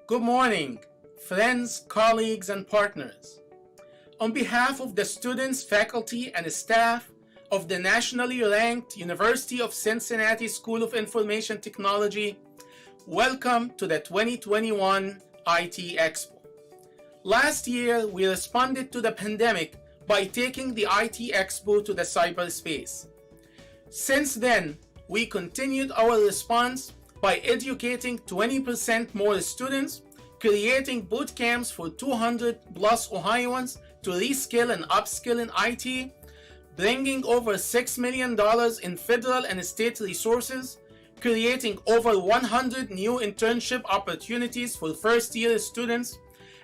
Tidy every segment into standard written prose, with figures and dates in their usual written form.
Good morning, friends, colleagues, and partners. On behalf of the students, faculty, and staff of the nationally ranked University of Cincinnati School of Information Technology, welcome to the 2021 IT Expo. Last year, we responded to the pandemic by taking the IT Expo to the cyberspace. Since then, we continued our response by educating 20% more students, creating boot camps for 200 plus Ohioans to reskill and upskill in IT, bringing over $6 million in federal and state resources, creating over 100 new internship opportunities for first-year students,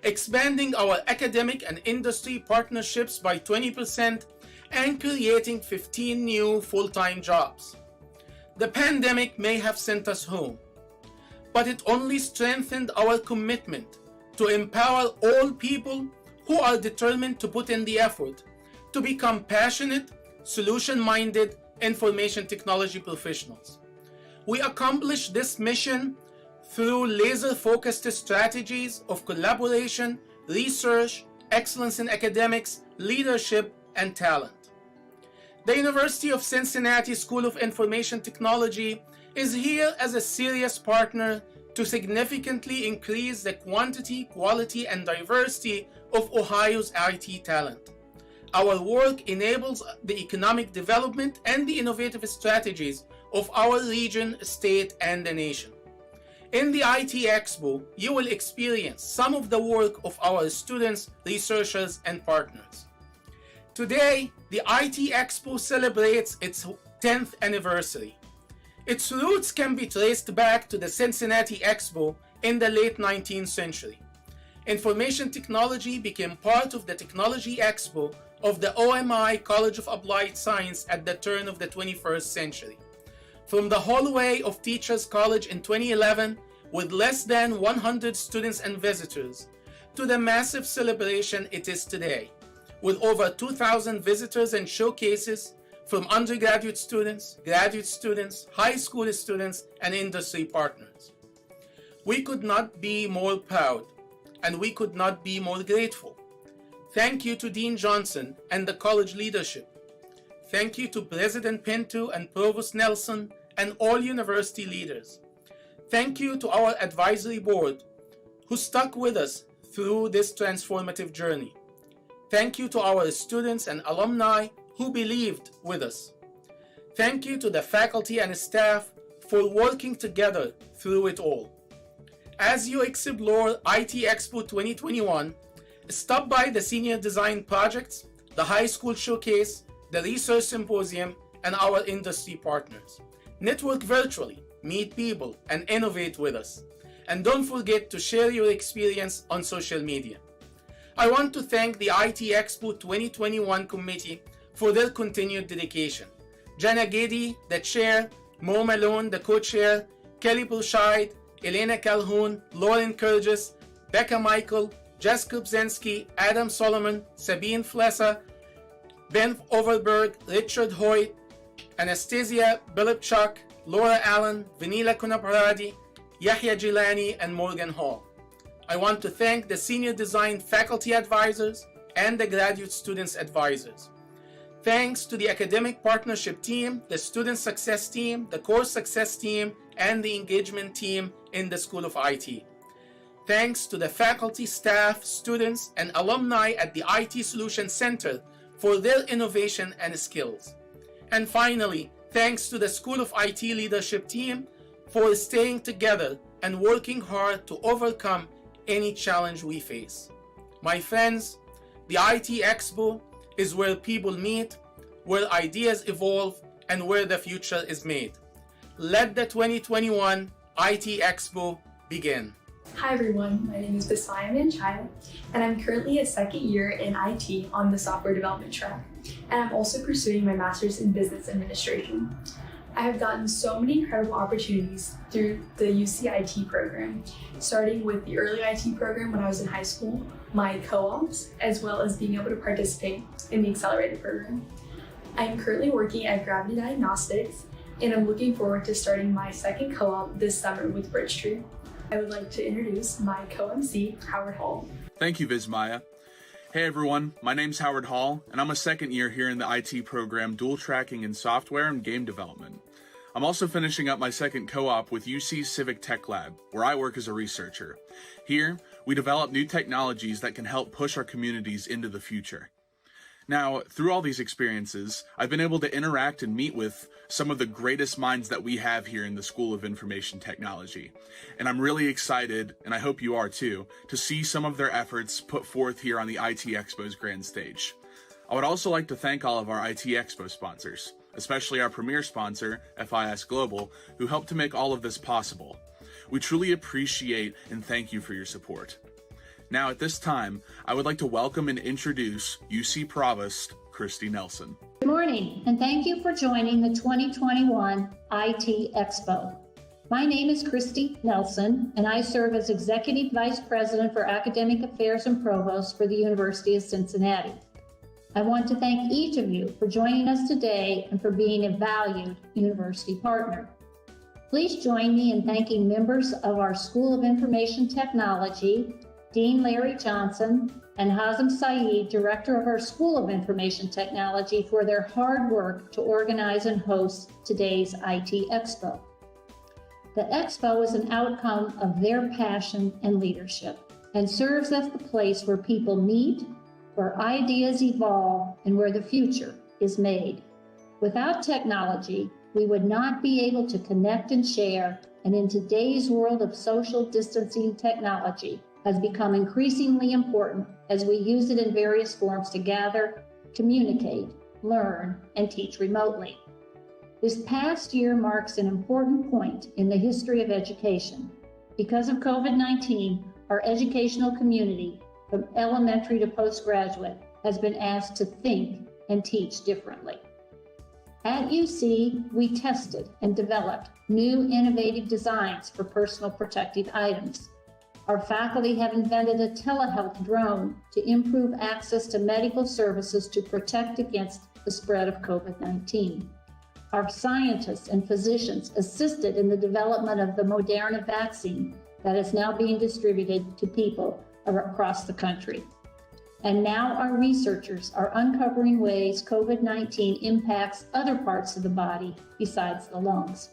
expanding our academic and industry partnerships by 20%, and creating 15 new full-time jobs. The pandemic may have sent us home, but it only strengthened our commitment to empower all people who are determined to put in the effort to become passionate, solution-minded information technology professionals. We accomplish this mission through laser-focused strategies of collaboration, research, excellence in academics, leadership, and talent. The University of Cincinnati School of Information Technology is here as a serious partner to significantly increase the quantity, quality, and diversity of Ohio's IT talent. Our work enables the economic development and the innovative strategies of our region, state, and the nation. In the IT Expo, you will experience some of the work of our students, researchers, and partners. Today, the IT Expo celebrates its 10th anniversary. Its roots can be traced back to the Cincinnati Expo in the late 19th century. Information technology became part of the Technology Expo of the OMI College of Applied Science at the turn of the 21st century. From the hallway of Teachers College in 2011, with less than 100 students and visitors, to the massive celebration it is today, with over 2,000 visitors and showcases from undergraduate students, graduate students, high school students, and industry partners. We could not be more proud, and we could not be more grateful. Thank you to Dean Johnson and the college leadership. Thank you to President Pinto and Provost Nelson and all university leaders. Thank you to our advisory board who stuck with us through this transformative journey. Thank you to our students and alumni who believed with us. Thank you to the faculty and staff for working together through it all. As you explore IT Expo 2021, stop by the senior design projects, the high school showcase, the research symposium, and our industry partners. Network virtually, meet people, and innovate with us. And don't forget to share your experience on social media. I want to thank the IT Expo 2021 committee for their continued dedication. Jana Gedi, the chair, Mo Malone, the co-chair, Kelly Purshide, Elena Calhoun, Lauren Kurgis, Becca Michael, Jessica Bzensky, Adam Solomon, Sabine Flessa, Ben Overberg, Richard Hoyt, Anastasia Bilipchuk, Laura Allen, Vanila Kunaparadi, Yahya Jilani, and Morgan Hall. I want to thank the senior design faculty advisors and the graduate students advisors. Thanks to the academic partnership team, the student success team, the course success team, and the engagement team in the School of IT. Thanks to the faculty, staff, students, and alumni at the IT Solutions Center for their innovation and skills. And finally, thanks to the School of IT leadership team for staying together and working hard to overcome any challenge we face. My friends, the IT Expo is where people meet, where ideas evolve, and where the future is made. Let the 2021 IT Expo begin. Hi everyone, my name is Bisaya Manchaya, and I'm currently a second year in IT on the software development track, and I'm also pursuing my master's in business administration. I have gotten so many incredible opportunities through the UC IT program, starting with the early IT program when I was in high school, my co-ops, as well as being able to participate in the accelerated program. I am currently working at Gravity Diagnostics, and I'm looking forward to starting my second co-op this summer with Bridgetree. I would like to introduce my co-MC, Howard Hall. Thank you, Vismaya. Hey everyone, my name's Howard Hall, and I'm a second year here in the IT program Dual Tracking in Software and Game Development. I'm also finishing up my second co-op with UC Civic Tech Lab, where I work as a researcher. Here, we develop new technologies that can help push our communities into the future. Now, through all these experiences, I've been able to interact and meet with some of the greatest minds that we have here in the School of Information Technology. And I'm really excited, and I hope you are too, to see some of their efforts put forth here on the IT Expo's grand stage. I would also like to thank all of our IT Expo sponsors, especially our premier sponsor, FIS Global, who helped to make all of this possible. We truly appreciate and thank you for your support. Now, at this time, I would like to welcome and introduce UC Provost, Christy Nelson. Good morning, and thank you for joining the 2021 IT Expo. My name is Christy Nelson, and I serve as Executive Vice President for Academic Affairs and Provost for the University of Cincinnati. I want to thank each of you for joining us today and for being a valued university partner. Please join me in thanking members of our School of Information Technology, Dean Larry Johnson, and Hazem Saeed, Director of our School of Information Technology, for their hard work to organize and host today's IT Expo. The Expo is an outcome of their passion and leadership and serves as the place where people meet, where ideas evolve, and where the future is made. Without technology, we would not be able to connect and share, and in today's world of social distancing, technology has become increasingly important as we use it in various forms to gather, communicate, learn, and teach remotely. This past year marks an important point in the history of education. Because of COVID-19, our educational community, from elementary to postgraduate, has been asked to think and teach differently. At UC, we tested and developed new innovative designs for personal protective items. Our faculty have invented a telehealth drone to improve access to medical services to protect against the spread of COVID-19. Our scientists and physicians assisted in the development of the Moderna vaccine that is now being distributed to people across the country. And now our researchers are uncovering ways COVID-19 impacts other parts of the body besides the lungs.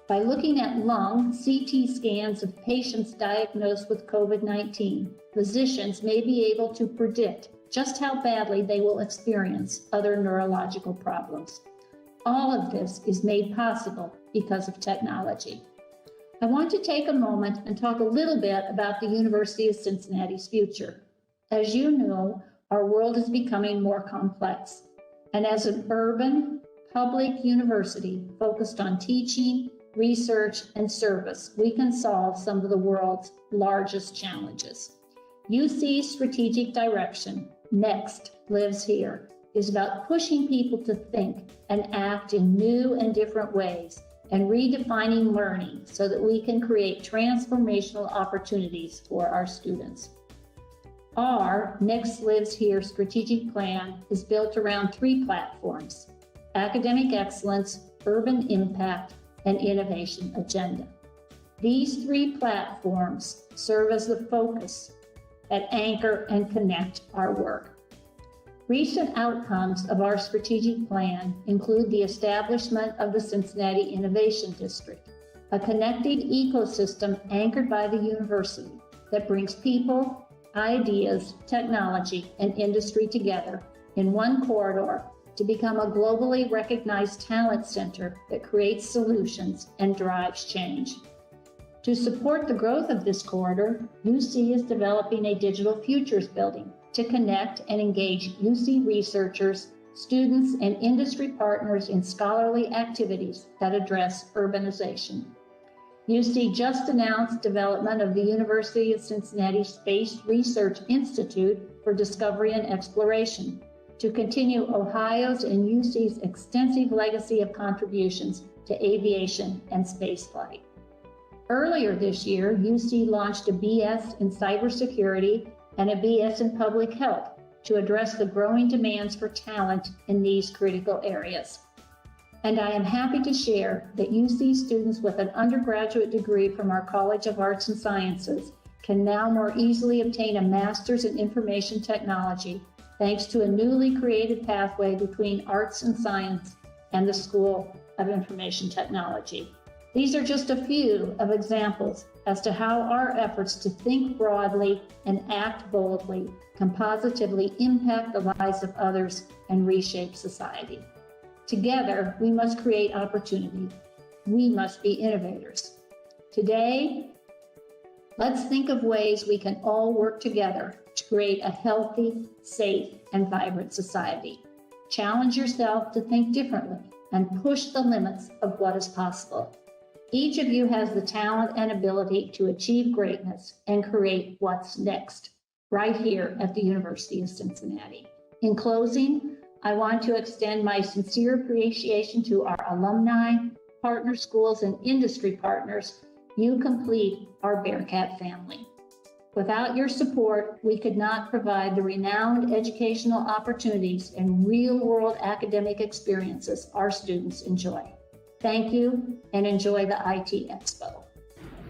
By looking at lung CT scans of patients diagnosed with COVID-19, physicians may be able to predict just how badly they will experience other neurological problems. All of this is made possible because of technology. I want to take a moment and talk a little bit about the University of Cincinnati's future. As you know, our world is becoming more complex. And as an urban, public university focused on teaching, research, and service, we can solve some of the world's largest challenges. UC's strategic direction, Next Lives Here, is about pushing people to think and act in new and different ways and redefining learning so that we can create transformational opportunities for our students. Our Next Lives Here strategic plan is built around 3 platforms: academic excellence, urban impact, and innovation agenda. These 3 platforms serve as the focus that anchor and connect our work. Recent outcomes of our strategic plan include the establishment of the Cincinnati Innovation District, a connected ecosystem anchored by the university that brings people, ideas, technology, and industry together in one corridor to become a globally recognized talent center that creates solutions and drives change. To support the growth of this corridor, UC is developing a digital futures building to connect and engage UC researchers, students, and industry partners in scholarly activities that address urbanization. UC just announced development of the University of Cincinnati Space Research Institute for Discovery and Exploration to continue Ohio's and UC's extensive legacy of contributions to aviation and spaceflight. Earlier this year, UC launched a BS in cybersecurity and a BS in public health to address the growing demands for talent in these critical areas. And I am happy to share that UC students with an undergraduate degree from our College of Arts and Sciences can now more easily obtain a master's in information technology thanks to a newly created pathway between arts and science and the School of Information Technology. These are just a few of examples as to how our efforts to think broadly and act boldly can positively impact the lives of others and reshape society. Together, we must create opportunity. We must be innovators. Today, let's think of ways we can all work together to create a healthy, safe, and vibrant society. Challenge yourself to think differently and push the limits of what is possible. Each of you has the talent and ability to achieve greatness and create what's next, right here at the University of Cincinnati. In closing, I want to extend my sincere appreciation to our alumni, partner schools, and industry partners. You complete our Bearcat family. Without your support, we could not provide the renowned educational opportunities and real-world academic experiences our students enjoy. Thank you, and enjoy the IT Expo.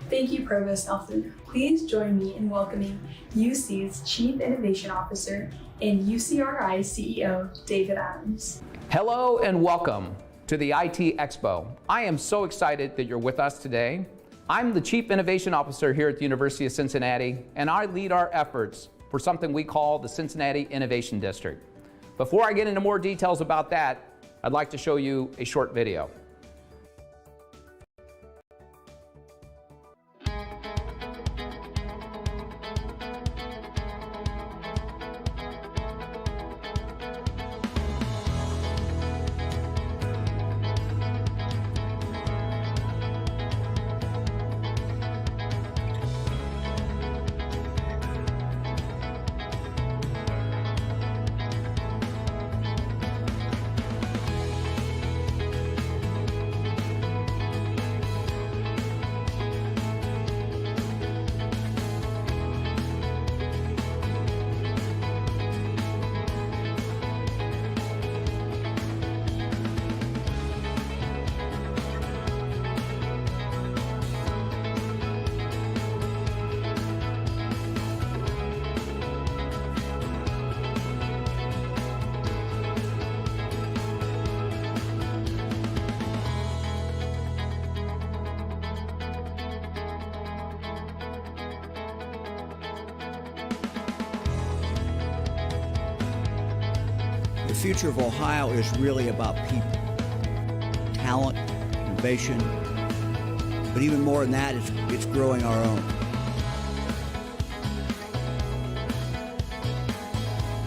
Thank you, Provost Nelson. Please join me in welcoming UC's Chief Innovation Officer and UCRI CEO, David Adams. Hello and welcome to the IT Expo. I am so excited that you're with us today. I'm the Chief Innovation Officer here at the University of Cincinnati, and I lead our efforts for something we call the Cincinnati Innovation District. Before I get into more details about that, I'd like to show you a short video. The future of Ohio is really about people, talent, innovation, but even more than that, it's growing our own.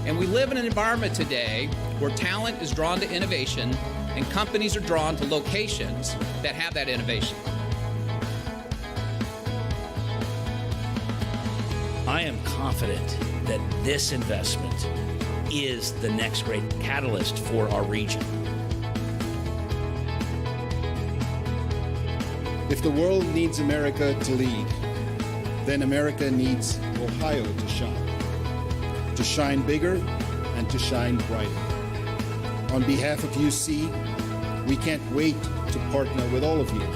And we live in an environment today where talent is drawn to innovation and companies are drawn to locations that have that innovation. I am confident that this investment is the next great catalyst for our region. If the world needs America to lead, then America needs Ohio to shine bigger and to shine brighter. On behalf of UC, we can't wait to partner with all of you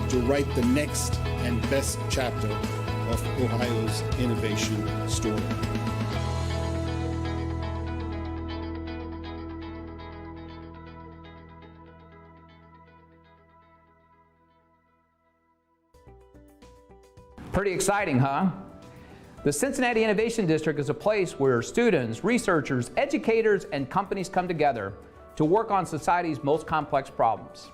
to write the next and best chapter of Ohio's innovation story. Pretty exciting, huh? The Cincinnati Innovation District is a place where students, researchers, educators, and companies come together to work on society's most complex problems.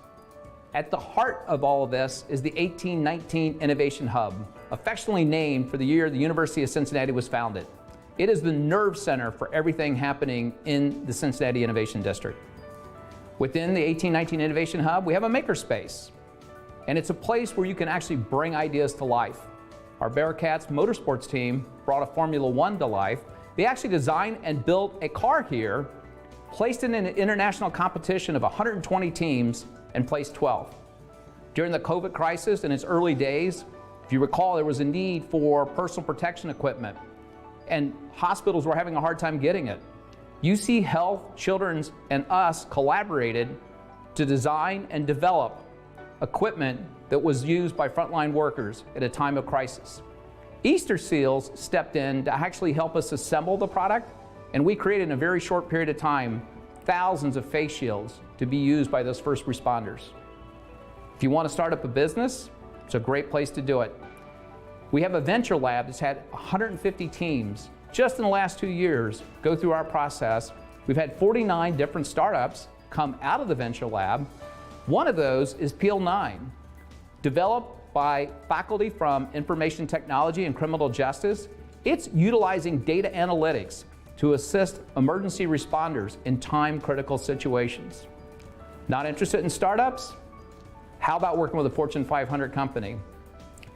At the heart of all of this is the 1819 Innovation Hub, affectionately named for the year the University of Cincinnati was founded. It is the nerve center for everything happening in the Cincinnati Innovation District. Within the 1819 Innovation Hub, we have a makerspace, and it's a place where you can actually bring ideas to life. Our Bearcats motorsports team brought a Formula One to life. They actually designed and built a car here, placed it in an international competition of 120 teams, and placed 12. During the COVID crisis in its early days, if you recall, there was a need for personal protection equipment, and hospitals were having a hard time getting it. UC Health, Children's, and us collaborated to design and develop equipment that was used by frontline workers at a time of crisis. Easter Seals stepped in to actually help us assemble the product, and we created in a very short period of time thousands of face shields to be used by those first responders. If you want to start up a business, it's a great place to do it. We have a venture lab that's had 150 teams just in the last 2 years go through our process. We've had 49 different startups come out of the venture lab. One of those is Peel 9, developed by faculty from information technology and criminal justice. It's utilizing data analytics to assist emergency responders in time-critical situations. Not interested in startups? How about working with a Fortune 500 company?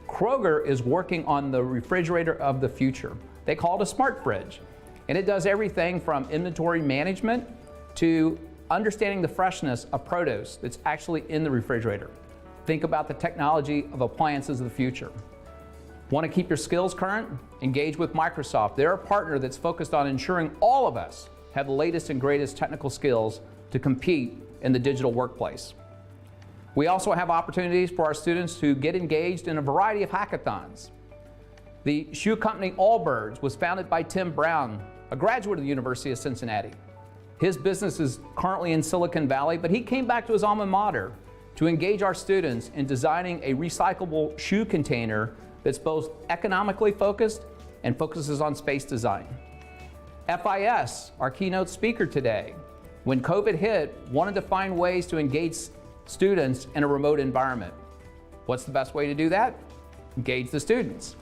Kroger is working on the refrigerator of the future. They call it a smart fridge. And it does everything from inventory management to understanding the freshness of produce that's actually in the refrigerator. Think about the technology of appliances of the future. Want to keep your skills current? Engage with Microsoft. They're a partner that's focused on ensuring all of us have the latest and greatest technical skills to compete in the digital workplace. We also have opportunities for our students to get engaged in a variety of hackathons. The shoe company Allbirds was founded by Tim Brown, a graduate of the University of Cincinnati. His business is currently in Silicon Valley, but he came back to his alma mater to engage our students in designing a recyclable shoe container that's both economically focused and focuses on space design. FIS, our keynote speaker today, when COVID hit, wanted to find ways to engage students in a remote environment. What's the best way to do that? Engage the students.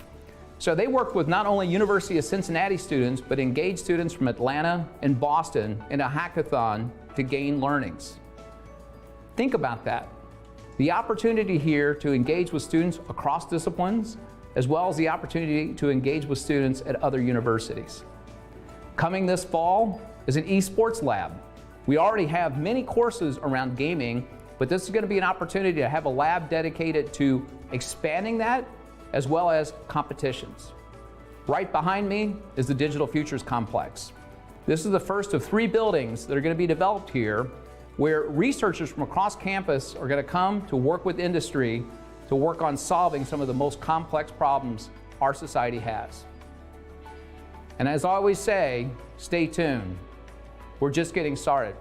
So they worked with not only University of Cincinnati students, but engaged students from Atlanta and Boston in a hackathon to gain learnings. Think about that. The opportunity here to engage with students across disciplines, as well as the opportunity to engage with students at other universities. Coming this fall is an esports lab. We already have many courses around gaming, but this is going to be an opportunity to have a lab dedicated to expanding that, as well as competitions. Right behind me is the Digital Futures Complex. This is the first of 3 buildings that are going to be developed here, where researchers from across campus are going to come to work with industry to work on solving some of the most complex problems our society has. And as I always say, stay tuned. We're just getting started.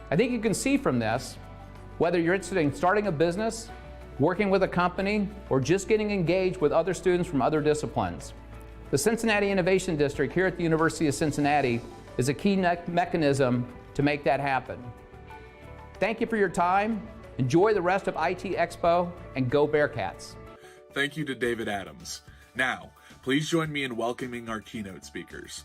I think you can see from this, whether you're interested in starting a business, working with a company, or just getting engaged with other students from other disciplines. The Cincinnati Innovation District here at the University of Cincinnati is a key mechanism to make that happen. Thank you for your time. Enjoy the rest of IT Expo, and go Bearcats. Thank you to David Adams. Now, please join me in welcoming our keynote speakers.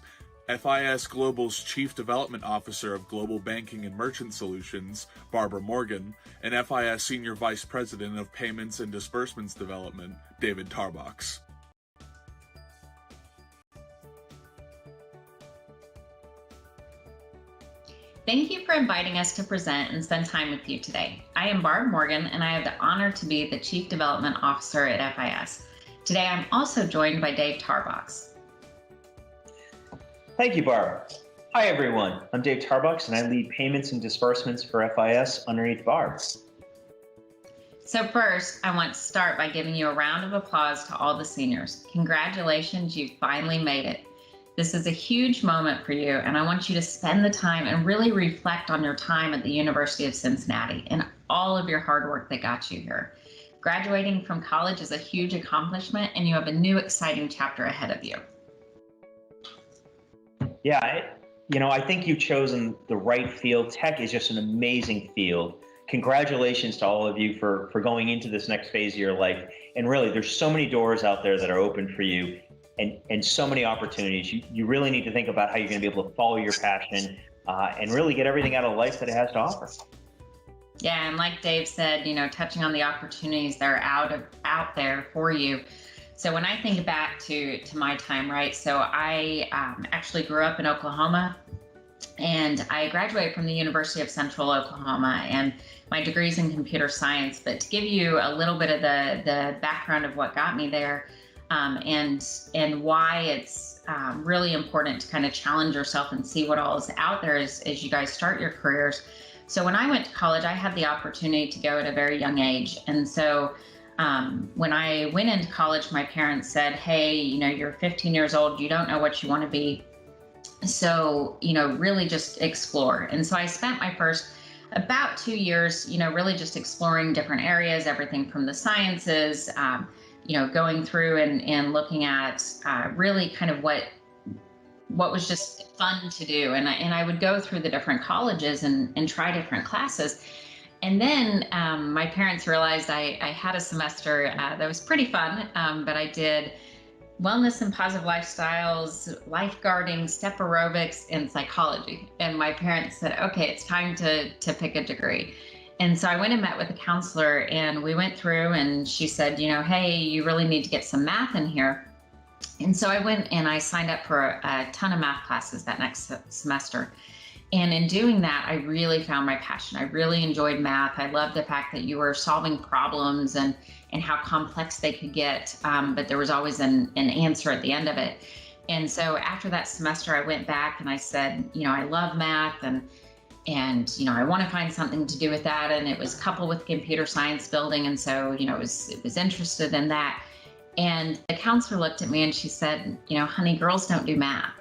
FIS Global's Chief Development Officer of Global Banking and Merchant Solutions, Barbara Morgan, and FIS Senior Vice President of Payments and Disbursements Development, David Tarbox. Thank you for inviting us to present and spend time with you today. I am Barb Morgan, and I have the honor to be the Chief Development Officer at FIS. Today, I'm also joined by Dave Tarbox. Thank you, Barb. Hi, everyone. I'm Dave Tarbox, and I lead payments and disbursements for FIS underneath Barb. So first, I want to start by giving you a round of applause to all the seniors. Congratulations, you finally made it. This is a huge moment for you, and I want you to spend the time and really reflect on your time at the University of Cincinnati and all of your hard work that got you here. Graduating from college is a huge accomplishment, and you have a new exciting chapter ahead of you. Yeah, I think you've chosen the right field. Tech is just an amazing field. Congratulations to all of you for going into this next phase of your life. And really, there's so many doors out there that are open for you. And so many opportunities. You really need to think about how you're going to be able to follow your passion and really get everything out of life that it has to offer. Yeah, and like Dave said, touching on the opportunities that are out there for you. So when I think back to my time, right? So I actually grew up in Oklahoma, and I graduated from the University of Central Oklahoma, and my degree's in computer science. But to give you a little bit of the background of what got me there, and why it's really important to kind of challenge yourself and see what all is out there as you guys start your careers. So when I went to college, I had the opportunity to go at a very young age. And so when I went into college, my parents said, hey, you're 15 years old, you don't know what you want to be. So, really just explore. And so I spent my first about 2 years, really just exploring different areas, everything from the sciences, going through and looking at really kind of what was just fun to do. And I would go through the different colleges and try different classes. And then my parents realized I had a semester that was pretty fun, but I did wellness and positive lifestyles, lifeguarding, step aerobics, and psychology. And my parents said, okay, it's time to pick a degree. And so I went and met with a counselor, and we went through, and she said, hey, you really need to get some math in here. And so I went and I signed up for a ton of math classes that next semester. And in doing that, I really found my passion. I really enjoyed math. I loved the fact that you were solving problems and how complex they could get, but there was always an answer at the end of it. And so after that semester, I went back and I said, I love math and I want to find something to do with that. And it was coupled with computer science building. And so, it was interested in that. And the counselor looked at me and she said, honey, girls don't do math.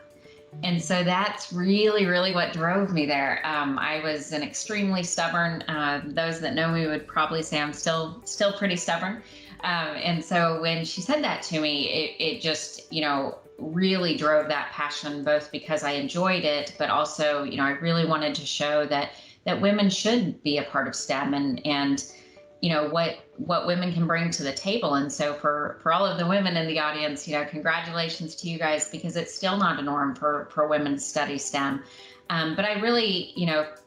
And so that's really, really what drove me there. I was an extremely stubborn, those that know me would probably say I'm still pretty stubborn. And so when she said that to me, it just, really drove that passion, both because I enjoyed it, but also, I really wanted to show that women should be a part of STEM and what women can bring to the table. And so for all of the women in the audience, congratulations to you guys, because it's still not a norm for women to study STEM. But I really,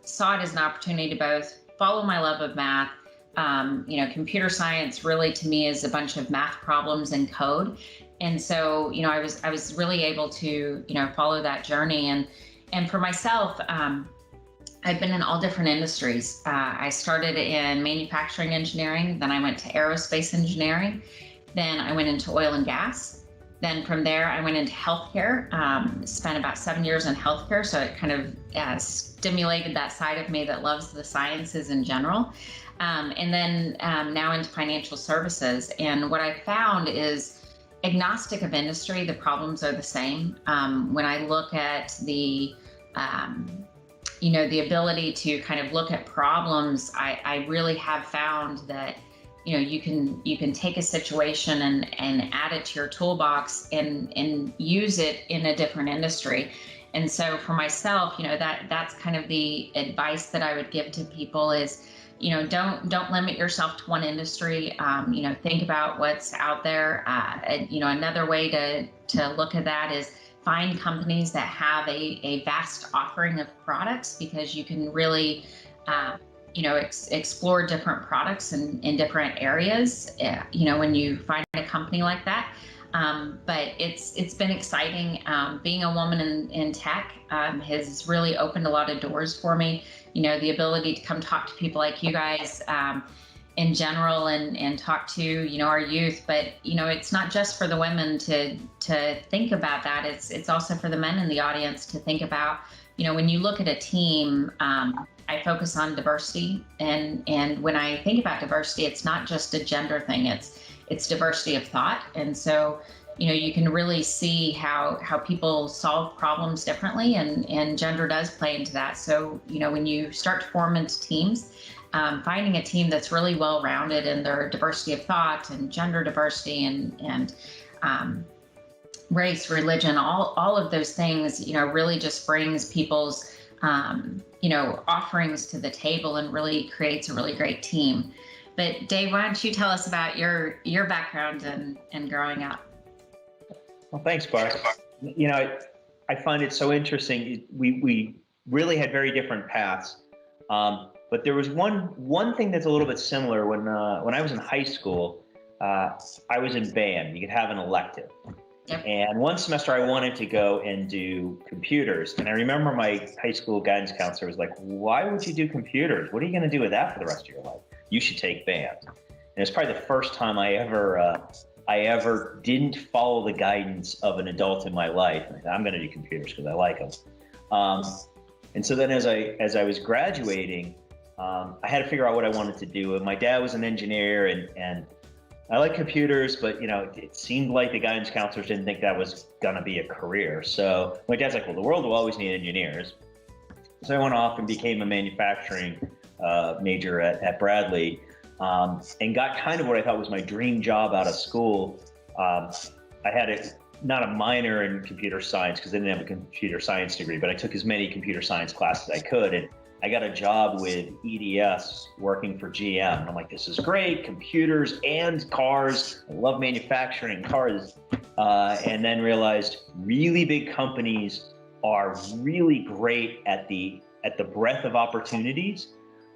saw it as an opportunity to both follow my love of math. Computer science really to me is a bunch of math problems and code. And so, I was really able to, follow that journey. And for myself, I've been in all different industries. I started in manufacturing engineering, then I went to aerospace engineering, then I went into oil and gas. Then from there, I went into healthcare, spent about 7 years in healthcare. So it kind of stimulated that side of me that loves the sciences in general. And then now into financial services. And what I found is agnostic of industry, the problems are the same. When I look at the ability to kind of look at problems, I really have found that, you can take a situation and add it to your toolbox and use it in a different industry. And so for myself, that's kind of the advice that I would give to people is, don't limit yourself to one industry. Think about what's out there. Another way to look at that is find companies that have a vast offering of products, because you can really, explore different products in different areas, when you find a company like that. But it's been exciting. Being a woman in tech has really opened a lot of doors for me. The ability to come talk to people like you guys in general and talk to, our youth. But, it's not just for the women to think about that. It's also for the men in the audience to think about, when you look at a team, I focus on diversity. And when I think about diversity, it's not just a gender thing. It's diversity of thought. And so, you can really see how people solve problems differently, and gender does play into that. So, when you start to form into teams, finding a team that's really well-rounded in their diversity of thought and gender diversity and race, religion, all of those things, really just brings people's, offerings to the table and really creates a really great team. But Dave, why don't you tell us about your background and growing up? Well, thanks, Barb. I find it so interesting. We really had very different paths, but there was one thing that's a little bit similar. When I was in high school, I was in band. You could have an elective. Yep. And one semester I wanted to go and do computers. And I remember my high school guidance counselor was like, why would you do computers? What are you going to do with that for the rest of your life? You should take band. And it's probably the first time I ever didn't follow the guidance of an adult in my life. And I thought, I'm going to do computers because I like them. And so then as I was graduating, I had to figure out what I wanted to do. And my dad was an engineer, and I like computers, but it seemed like the guidance counselors didn't think that was gonna be a career. So my dad's like, well, the world will always need engineers. So I went off and became a manufacturing major at Bradley, and got kind of what I thought was my dream job out of school. I had not a minor in computer science because I didn't have a computer science degree, but I took as many computer science classes as I could. And I got a job with EDS working for GM. And I'm like, this is great, computers and cars. I love manufacturing cars. And then realized really big companies are really great at the breadth of opportunities.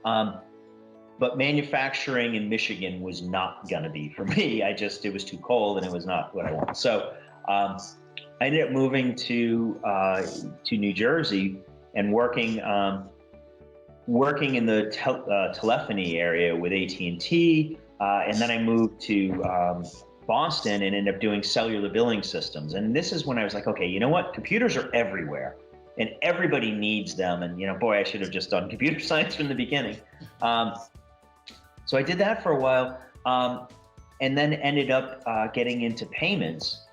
But manufacturing in Michigan was not gonna be for me. It was too cold and it was not what I wanted. So I ended up moving to New Jersey and working in the telephony area with AT&T, and then I moved to Boston and ended up doing cellular billing systems. And this is when I was like, okay, you know what? Computers are everywhere, and everybody needs them. And boy, I should have just done computer science from the beginning. So I did that for a while, and then ended up getting into payments,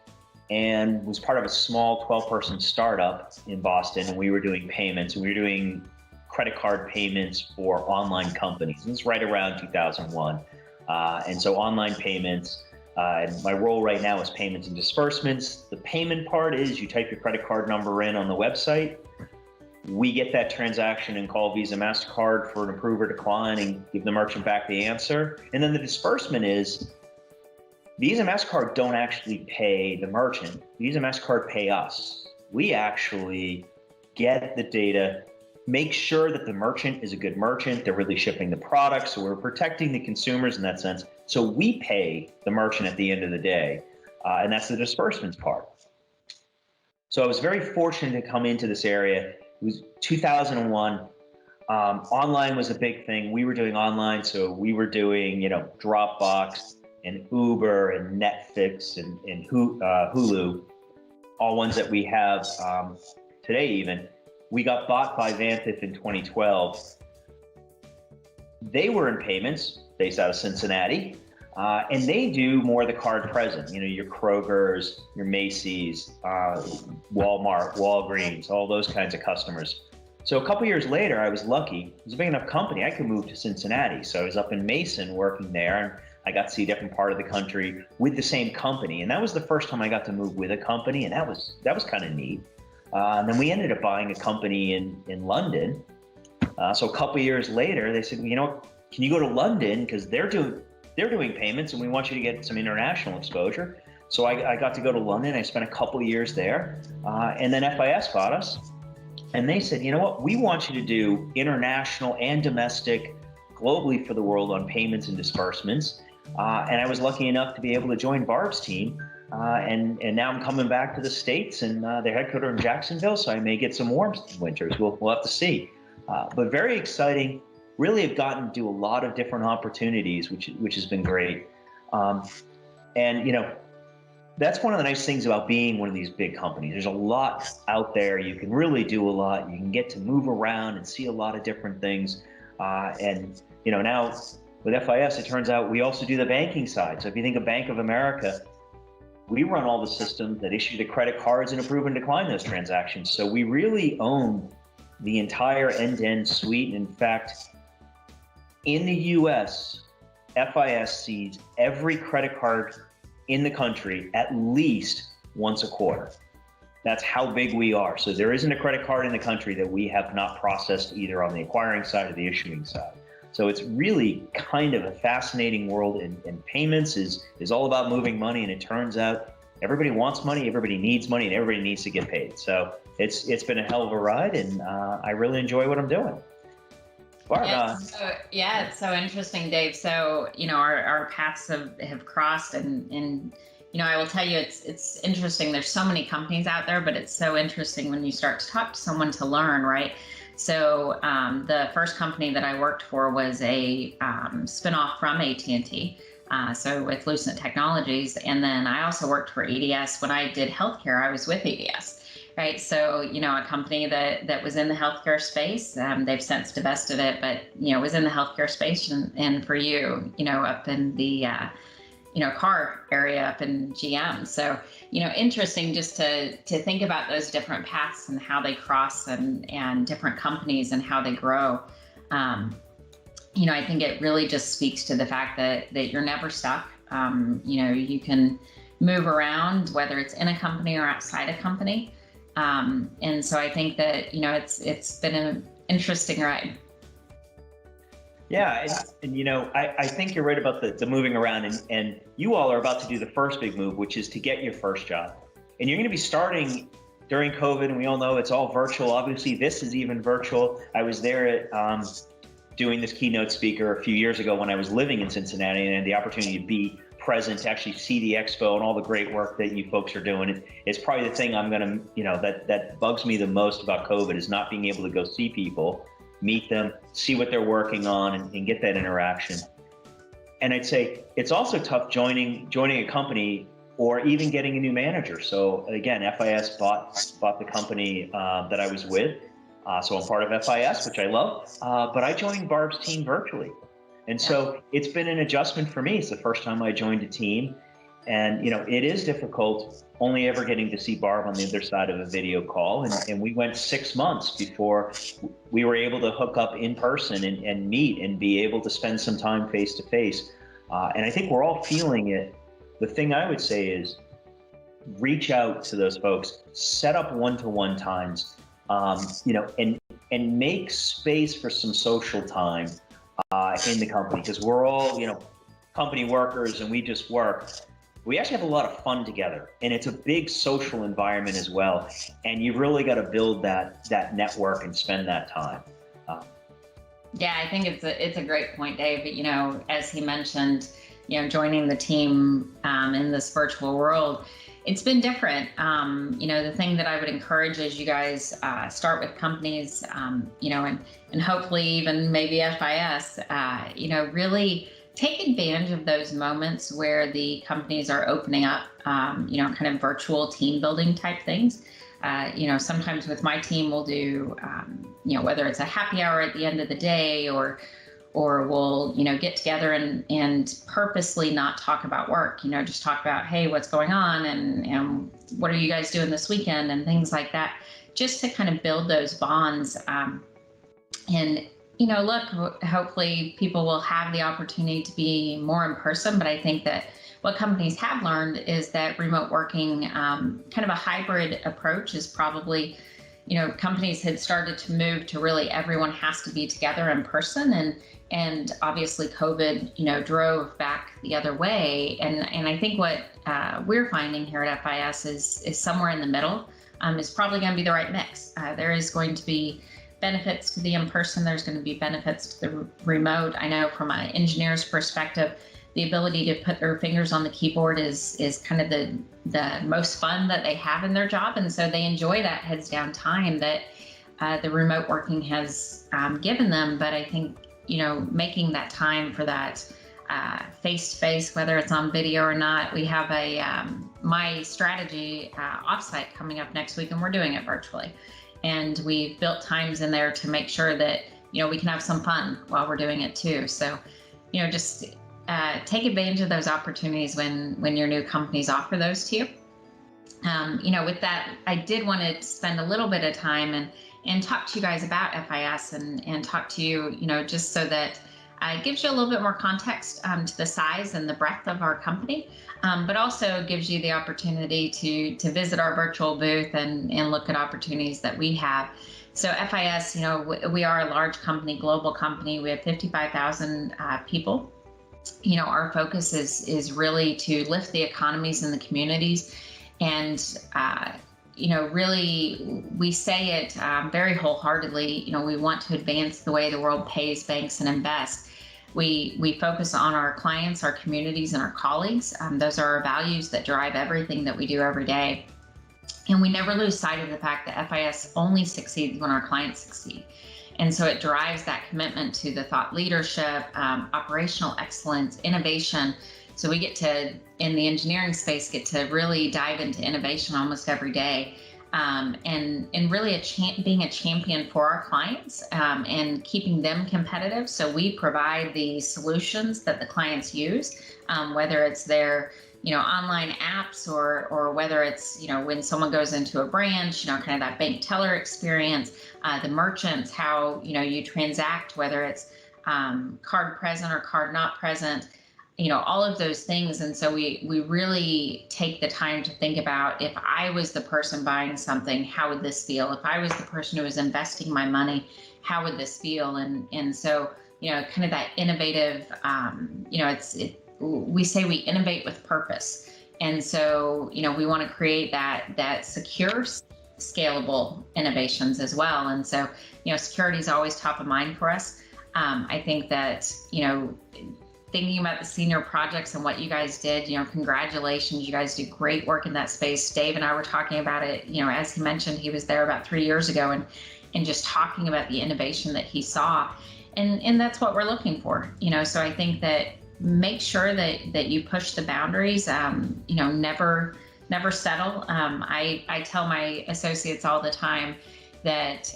and was part of a small 12-person startup in Boston, and we were doing payments, and we were doing credit card payments for online companies. This is right around 2001. And so online payments, and my role right now is payments and disbursements. The payment part is you type your credit card number in on the website. We get that transaction and call Visa, MasterCard for an approve or decline and give the merchant back the answer. And then the disbursement is Visa, MasterCard don't actually pay the merchant. Visa, MasterCard pay us. We actually get the data, make sure that the merchant is a good merchant, they're really shipping the product, so we're protecting the consumers in that sense. So we pay the merchant at the end of the day, and that's the disbursements part. So I was very fortunate to come into this area. It was 2001. Online was a big thing. We were doing online, so we were doing, Dropbox and Uber and Netflix and Hulu, all ones that we have today even. We got bought by Vantif in 2012. They were in payments based out of Cincinnati, and they do more of the card present, your Kroger's, your Macy's, Walmart, Walgreens, all those kinds of customers. So a couple years later, I was lucky. It was a big enough company, I could move to Cincinnati. So I was up in Mason working there, and I got to see a different part of the country with the same company. And that was the first time I got to move with a company, and that was kind of neat. And then we ended up buying a company in London. So a couple years later, they said, can you go to London? Because they're doing payments and we want you to get some international exposure. So I got to go to London. I spent a couple years there. And then FIS bought us. And they said, you know what? We want you to do international and domestic globally for the world on payments and disbursements. And I was lucky enough to be able to join Barb's team. And now I'm coming back to the States, and they're headquartered in Jacksonville, so I may get some warm winters. We'll have to see. But very exciting. Really have gotten to do a lot of different opportunities, which has been great. And that's one of the nice things about being one of these big companies. There's a lot out there. You can really do a lot. You can get to move around and see a lot of different things. And now with FIS, it turns out we also do the banking side. So if you think of Bank of America, we run all the systems that issue the credit cards and approve and decline those transactions. So we really own the entire end-to-end suite. In fact, in the US, FIS sees every credit card in the country at least once a quarter. That's how big we are. So there isn't a credit card in the country that we have not processed either on the acquiring side or the issuing side. So it's really kind of a fascinating world, and payments is all about moving money, and it turns out everybody wants money, everybody needs money, and everybody needs to get paid. So it's been a hell of a ride, and I really enjoy what I'm doing. Barb, it's so interesting, Dave. So, our paths have crossed, and I will tell you, it's interesting. There's so many companies out there, but it's so interesting when you start to talk to someone to learn, right? So the first company that I worked for was a spinoff from AT&T, so with Lucent Technologies. And then I also worked for EDS. When I did healthcare, I was with EDS. right? So, a company that was in the healthcare space, they've since divested it, but, was in the healthcare space, and for you, up in the, car area up in GM. So, interesting just to think about those different paths and how they cross, and different companies and how they grow. I think it really just speaks to the fact that you're never stuck. You can move around, whether it's in a company or outside a company. And so I think that, it's been an interesting ride. Yeah, and I think you're right about the moving around, and you all are about to do the first big move, which is to get your first job. And you're going to be starting during COVID, and we all know it's all virtual. Obviously, this is even virtual. I was there at doing this keynote speaker a few years ago when I was living in Cincinnati, and I had the opportunity to be present, to actually see the expo and all the great work that you folks are doing. It's probably the thing I'm going to, that bugs me the most about COVID, is not being able to go see people, meet them, see what they're working on, and get that interaction. And I'd say it's also tough joining a company or even getting a new manager. So again, FIS bought the company that I was with. So I'm part of FIS, which I love, but I joined Barb's team virtually. And so it's been an adjustment for me. It's the first time I joined a team. And, it is difficult only ever getting to see Barb on the other side of a video call. And we went 6 months before we were able to hook up in person and meet and be able to spend some time face to face. And I think we're all feeling it. The thing I would say is reach out to those folks, set up one-to-one times, and make space for some social time in the company, because we're all, company workers and we just work. We actually have a lot of fun together, and it's a big social environment as well. And you've really got to build that network and spend that time. Yeah, I think it's a great point, Dave. As he mentioned, joining the team in this virtual world, it's been different. The thing that I would encourage is you guys start with companies, and hopefully even maybe FIS, really take advantage of those moments where the companies are opening up, kind of virtual team building type things. Sometimes with my team, we'll do, whether it's a happy hour at the end of the day, or we'll, get together and purposely not talk about work, just talk about, hey, what's going on, and what are you guys doing this weekend, and things like that, just to kind of build those bonds. Look, hopefully people will have the opportunity to be more in person, but I think that what companies have learned is that remote working, kind of a hybrid approach, is probably, companies had started to move to really everyone has to be together in person, and obviously COVID, drove back the other way. And I think what we're finding here at FIS is somewhere in the middle is probably going to be the right mix. There is going to be benefits to the in-person. There's going to be benefits to the remote. I know from an engineer's perspective, the ability to put their fingers on the keyboard is kind of the most fun that they have in their job. And so they enjoy that heads down time that the remote working has given them. But I think, making that time for that face-to-face, whether it's on video or not, we have a My Strategy offsite coming up next week, and we're doing it virtually. And we've built times in there to make sure that, we can have some fun while we're doing it too. So, just take advantage of those opportunities when your new companies offer those to you. With that, I did want to spend a little bit of time and talk to you guys about FIS and talk to you, just so that it gives you a little bit more context to the size and the breadth of our company, but also gives you the opportunity to visit our virtual booth and look at opportunities that we have. So FIS, we are a large company, global company. We have 55,000 people. Our focus is really to lift the economies in the communities. And, really, we say it very wholeheartedly, we want to advance the way the world pays, banks, and invests. We focus on our clients, our communities, and our colleagues. Those are our values that drive everything that we do every day. And we never lose sight of the fact that FIS only succeeds when our clients succeed. And so it drives that commitment to the thought leadership, operational excellence, innovation. So we get to, in the engineering space, get to really dive into innovation almost every day. and really being a champion for our clients, and keeping them competitive. So we provide the solutions that the clients use, whether it's their online apps or whether it's when someone goes into a branch, kind of that bank teller experience, the merchants, how you transact, whether it's card present or card not present, all of those things. And so we really take the time to think about, if I was the person buying something, how would this feel? If I was the person who was investing my money, how would this feel? And so, kind of that innovative, we say we innovate with purpose. And so, we want to create that secure, scalable innovations as well. And so, security is always top of mind for us. I think that, thinking about the senior projects and what you guys did, congratulations, you guys do great work in that space. Dave and I were talking about it, as he mentioned, he was there about 3 years ago and just talking about the innovation that he saw. And that's what we're looking for, so I think that make sure that you push the boundaries, never settle. I tell my associates all the time that,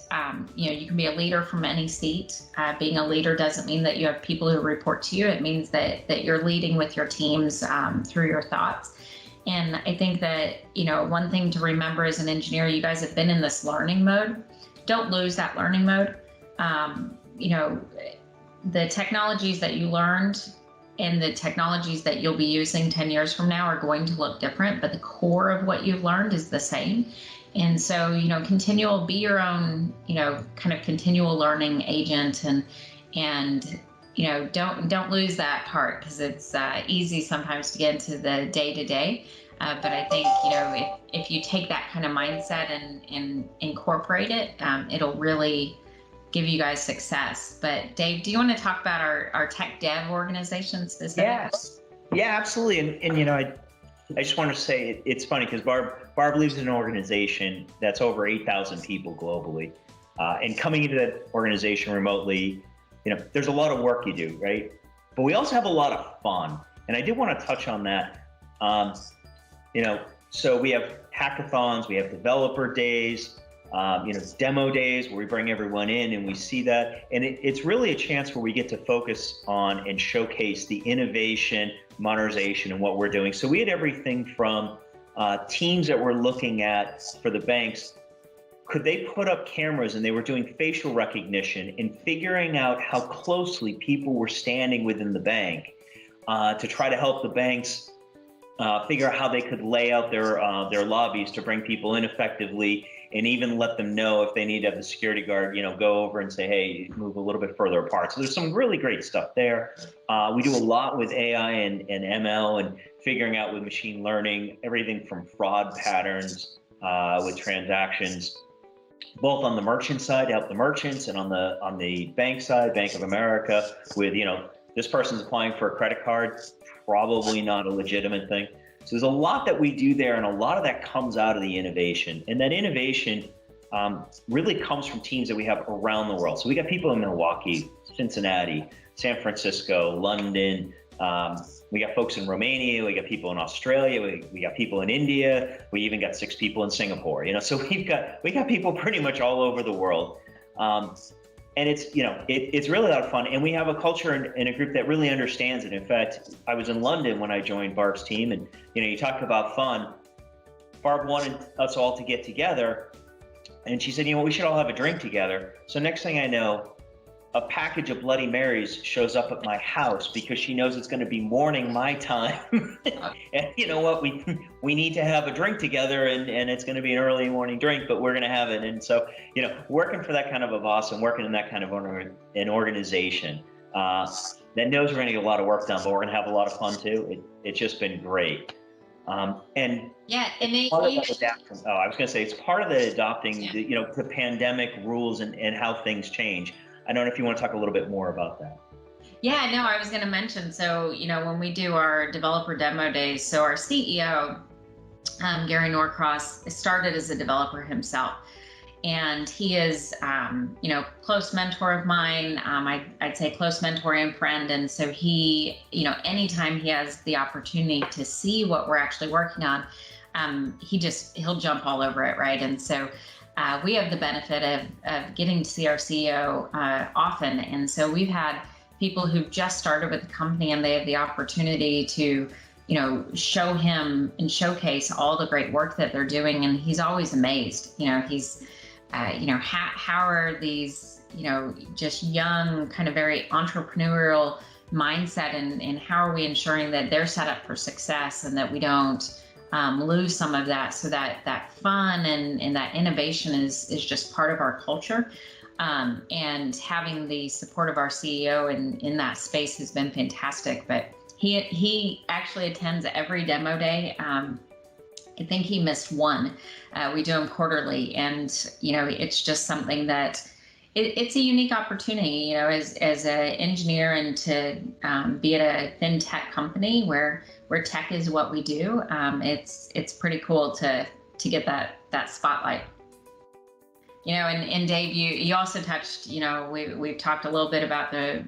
you can be a leader from any seat. Being a leader doesn't mean that you have people who report to you. It means that you're leading with your teams through your thoughts. And I think that, one thing to remember as an engineer, you guys have been in this learning mode. Don't lose that learning mode. The technologies that you learned and the technologies that you'll be using 10 years from now are going to look different, but the core of what you've learned is the same. And so, be your own, kind of continual learning agent, and don't lose that part, because it's easy sometimes to get into the day-to-day. But I think, if you take that kind of mindset and incorporate it, it'll really give you guys success. But Dave, do you want to talk about our tech dev organization specifically? Yes. Yeah, absolutely. And I just want to say it's funny because Barb leads an organization that's over 8,000 people globally. And coming into that organization remotely, there's a lot of work you do, right? But we also have a lot of fun. And I did want to touch on that. So we have hackathons, we have developer days, demo days where we bring everyone in and we see that. And it's really a chance where we get to focus on and showcase the innovation, modernization, and what we're doing. So we had everything from teams that we're looking at for the banks. Could they put up cameras, and they were doing facial recognition and figuring out how closely people were standing within the bank to try to help the banks figure out how they could lay out their lobbies to bring people in effectively, and even let them know if they need to have the security guard, go over and say, hey, move a little bit further apart. So there's some really great stuff there. We do a lot with AI and ML and figuring out with machine learning, everything from fraud patterns with transactions, both on the merchant side to help the merchants, and on the bank side, Bank of America, with, this person's applying for a credit card, probably not a legitimate thing. So there's a lot that we do there, and a lot of that comes out of the innovation. And that innovation really comes from teams that we have around the world. So we got people in Milwaukee, Cincinnati, San Francisco, London. We got folks in Romania. We got people in Australia. We got people in India. We even got 6 people in Singapore. So we got people pretty much all over the world. And it's, it's really a lot of fun. And we have a culture and a group that really understands it. In fact, I was in London when I joined Barb's team, and, you talk about fun. Barb wanted us all to get together, and she said, we should all have a drink together. So next thing I know, a package of Bloody Marys shows up at my house because she knows it's going to be morning my time. And you know what? We need to have a drink together, and it's going to be an early morning drink, but we're going to have it. And so, working for that kind of a boss and working in that kind of an organization that knows we're going to get a lot of work done, but we're going to have a lot of fun too. It's just been great. And yeah, and I was going to say, it's part of the adopting, the pandemic rules and how things change. I don't know if you want to talk a little bit more about that. Yeah, no, I was going to mention, so, when we do our developer demo days, so our CEO, Gary Norcross, started as a developer himself. And he is, close mentor of mine. I'd say close mentor and friend. And so he, anytime he has the opportunity to see what we're actually working on, he'll jump all over it, right? And so we have the benefit of getting to see our CEO often. And so we've had people who've just started with the company and they have the opportunity to, show him and showcase all the great work that they're doing. And he's always amazed. He's, how are these, just young, kind of very entrepreneurial mindset, and how are we ensuring that they're set up for success and that we don't lose some of that, so that fun and that innovation is just part of our culture. And having the support of our CEO in that space has been fantastic. But he actually attends every demo day. I think he missed one. We do them quarterly, and it's just something that it's a unique opportunity, as an engineer, and to be at a fintech company where tech is what we do. It's pretty cool to get that spotlight. And Dave, you also touched, we've talked a little bit about the,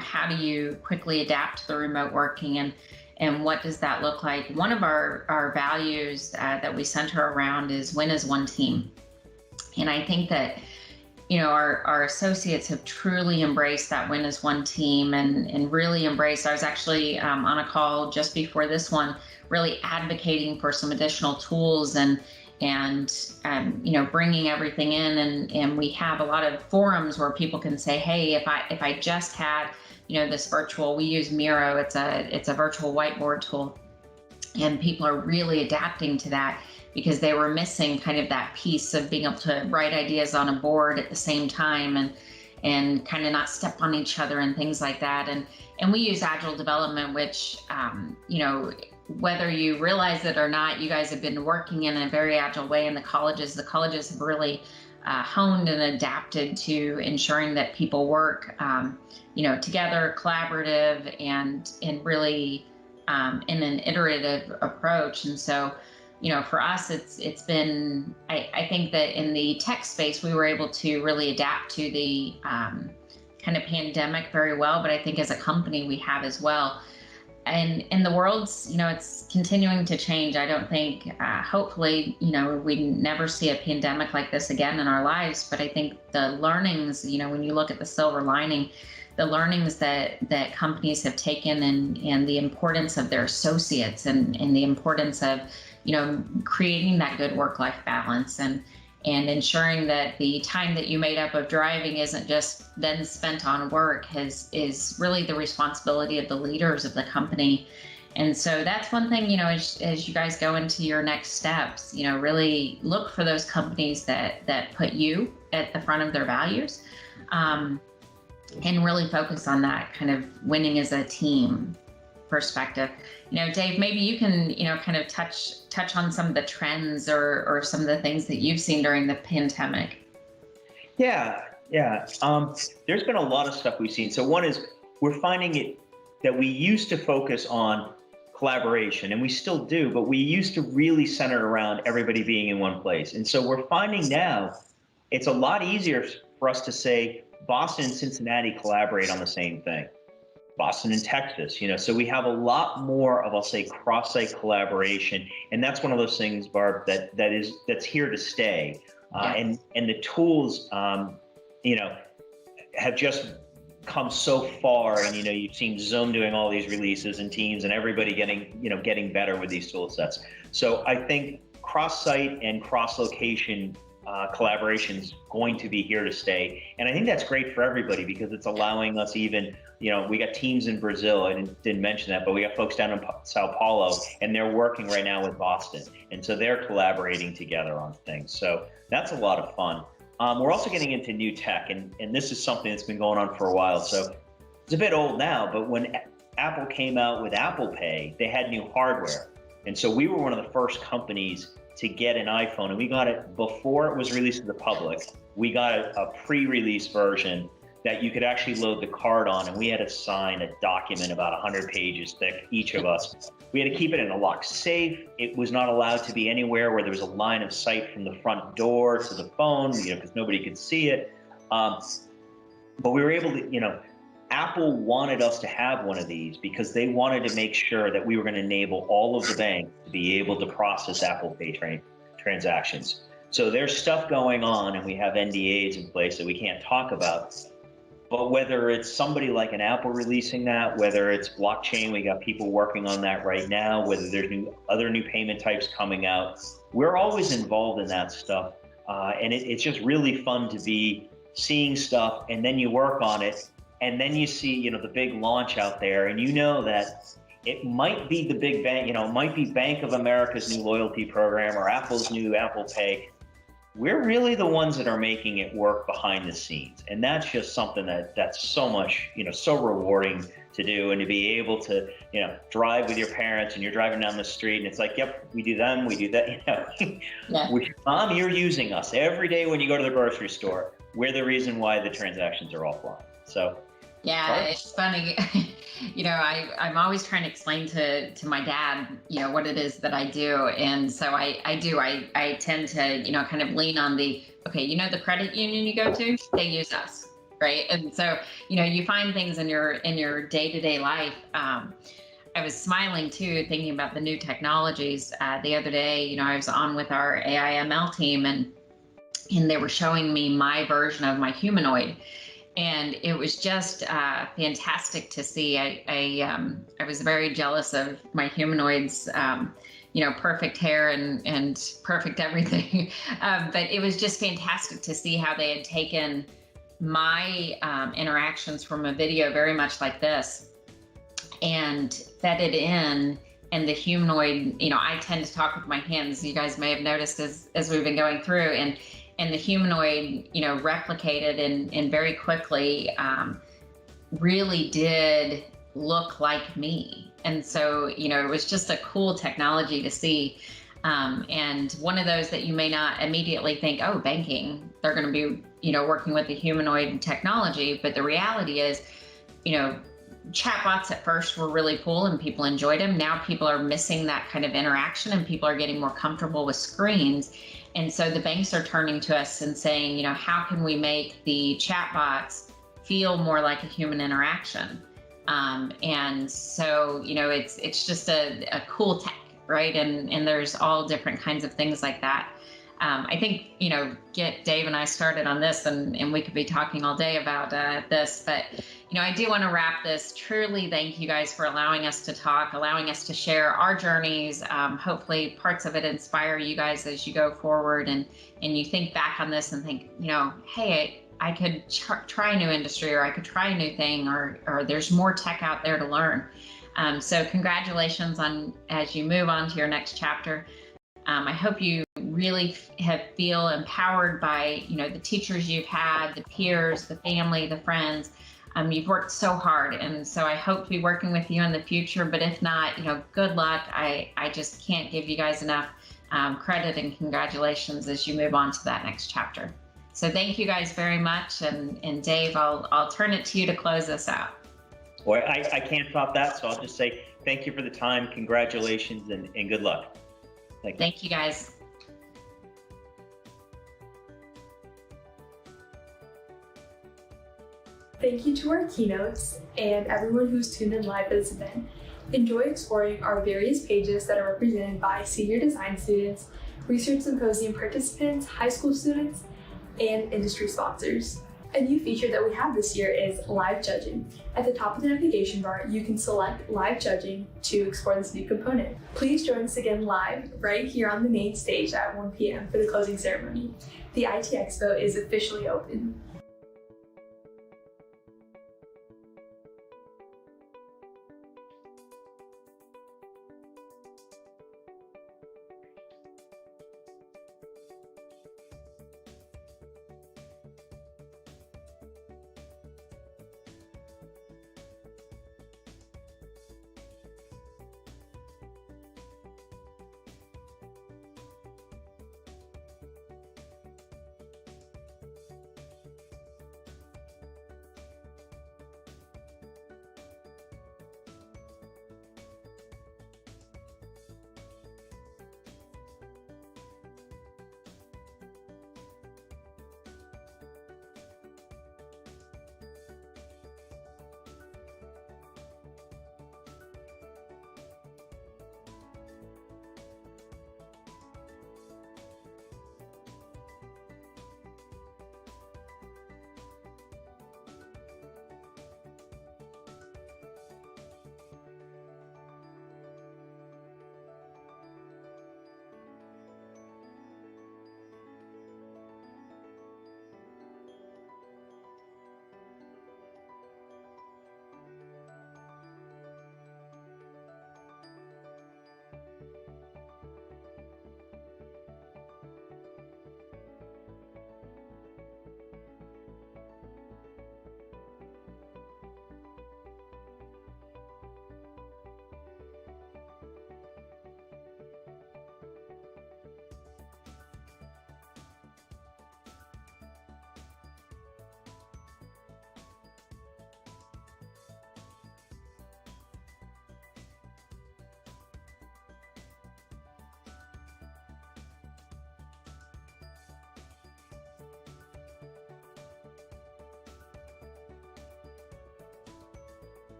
how do you quickly adapt to the remote working, and what does that look like? One of our values that we center around is win as one team. And I think that, our associates have truly embraced that win as one team, and really embraced. I was actually on a call just before this one, really advocating for some additional tools and bringing everything in. And we have a lot of forums where people can say, hey, if I just had, this virtual, we use Miro, it's a virtual whiteboard tool. And people are really adapting to that because they were missing kind of that piece of being able to write ideas on a board at the same time and kind of not step on each other and things like that. And we use agile development, which, whether you realize it or not, you guys have been working in a very agile way in the colleges. The colleges have really honed and adapted to ensuring that people work, together, collaborative, and really in an iterative approach. And so, for us, it's been, I think that in the tech space, we were able to really adapt to the kind of pandemic very well, but I think as a company, we have as well. And in the world's, it's continuing to change. I don't think, hopefully, we never see a pandemic like this again in our lives. But I think the learnings, when you look at the silver lining, the learnings that companies have taken and the importance of their associates and the importance of, creating that good work-life balance and ensuring that the time that you made up of driving isn't just then spent on work is really the responsibility of the leaders of the company. And so that's one thing, as you guys go into your next steps, really look for those companies that put you at the front of their values, and really focus on that kind of winning as a team perspective. Dave, maybe you can, kind of touch on some of the trends or some of the things that you've seen during the pandemic. Yeah. There's been a lot of stuff we've seen. So one is we're finding it that we used to focus on collaboration, and we still do, but we used to really center around everybody being in one place. And so we're finding now it's a lot easier for us to say Boston and Cincinnati collaborate on the same thing. Boston and Texas, so we have a lot more of, I'll say, cross-site collaboration, and that's one of those things, Barb, that's here to stay. And the tools, have just come so far, and you've seen Zoom doing all these releases and Teams, and everybody getting better with these tool sets. So I think cross-site and cross-location collaboration is going to be here to stay. And I think that's great for everybody because it's allowing us even, we got teams in Brazil, I didn't mention that, but we got folks down in Sao Paulo, and they're working right now with Boston. And so they're collaborating together on things. So that's a lot of fun. We're also getting into new tech, and this is something that's been going on for a while. So it's a bit old now, but when Apple came out with Apple Pay, they had new hardware. And so we were one of the first companies to get an iPhone, and we got it before it was released to the public. We got a pre-release version that you could actually load the card on, and we had to sign a document about 100 pages thick, each of us. We had to keep it in a locked safe. It was not allowed to be anywhere where there was a line of sight from the front door to the phone, because nobody could see it. But we were able to, Apple wanted us to have one of these because they wanted to make sure that we were going to enable all of the banks to be able to process Apple Pay transactions. So there's stuff going on, and we have NDAs in place that we can't talk about. But whether it's somebody like an Apple releasing that, whether it's blockchain, we got people working on that right now, whether there's other new payment types coming out, we're always involved in that stuff. And it's just really fun to be seeing stuff, and then you work on it, and then you see, the big launch out there, and that it might be the big bank, it might be Bank of America's new loyalty program or Apple's new Apple Pay. We're really the ones that are making it work behind the scenes. And that's just something that's so much, so rewarding to do, and to be able to, drive with your parents, and you're driving down the street and it's like, yep, we do them, we do that, Yeah. Mom, you're using us every day when you go to the grocery store. We're the reason why the transactions are offline. So yeah, it's funny. I'm always trying to explain to my dad, what it is that I do. And so I tend to, kind of lean on the the credit union you go to, they use us, right? And so, you find things in your day-to-day life. I was smiling too, thinking about the new technologies. The other day, I was on with our AI/ML team, and they were showing me my version of my humanoid. And it was just fantastic to see. I was very jealous of my humanoid's, perfect hair and perfect everything. But it was just fantastic to see how they had taken my interactions from a video very much like this and fed it in. And the humanoid, I tend to talk with my hands. You guys may have noticed as we've been going through, and the humanoid, replicated and very quickly really did look like me. And so, it was just a cool technology to see. And one of those that you may not immediately think, oh, banking, they're going to be, working with the humanoid technology. But the reality is, chatbots at first were really cool and people enjoyed them. Now people are missing that kind of interaction, and people are getting more comfortable with screens. And so the banks are turning to us and saying, how can we make the chatbots feel more like a human interaction? And so, it's just a cool tech, right? And there's all different kinds of things like that. I think, get Dave and I started on this, and we could be talking all day about this, but, I do want to wrap this. Truly, thank you guys for allowing us to talk, allowing us to share our journeys. Hopefully parts of it inspire you guys as you go forward, and you think back on this and think, hey, I could try a new industry, or I could try a new thing, or there's more tech out there to learn. So congratulations as you move on to your next chapter. I hope you really feel empowered by, the teachers you've had, the peers, the family, the friends. You've worked so hard, and so I hope to be working with you in the future. But if not, good luck. I just can't give you guys enough credit and congratulations as you move on to that next chapter. So thank you guys very much. And Dave, I'll turn it to you to close us out. Well, I can't top that, so I'll just say thank you for the time, congratulations, and good luck. Thank you guys. Thank you to our keynotes and everyone who's tuned in live for this event. Enjoy exploring our various pages that are represented by senior design students, research symposium participants, high school students, and industry sponsors. A new feature that we have this year is live judging. At the top of the navigation bar, you can select live judging to explore this new component. Please join us again live right here on the main stage at 1 p.m. for the closing ceremony. The IT Expo is officially open.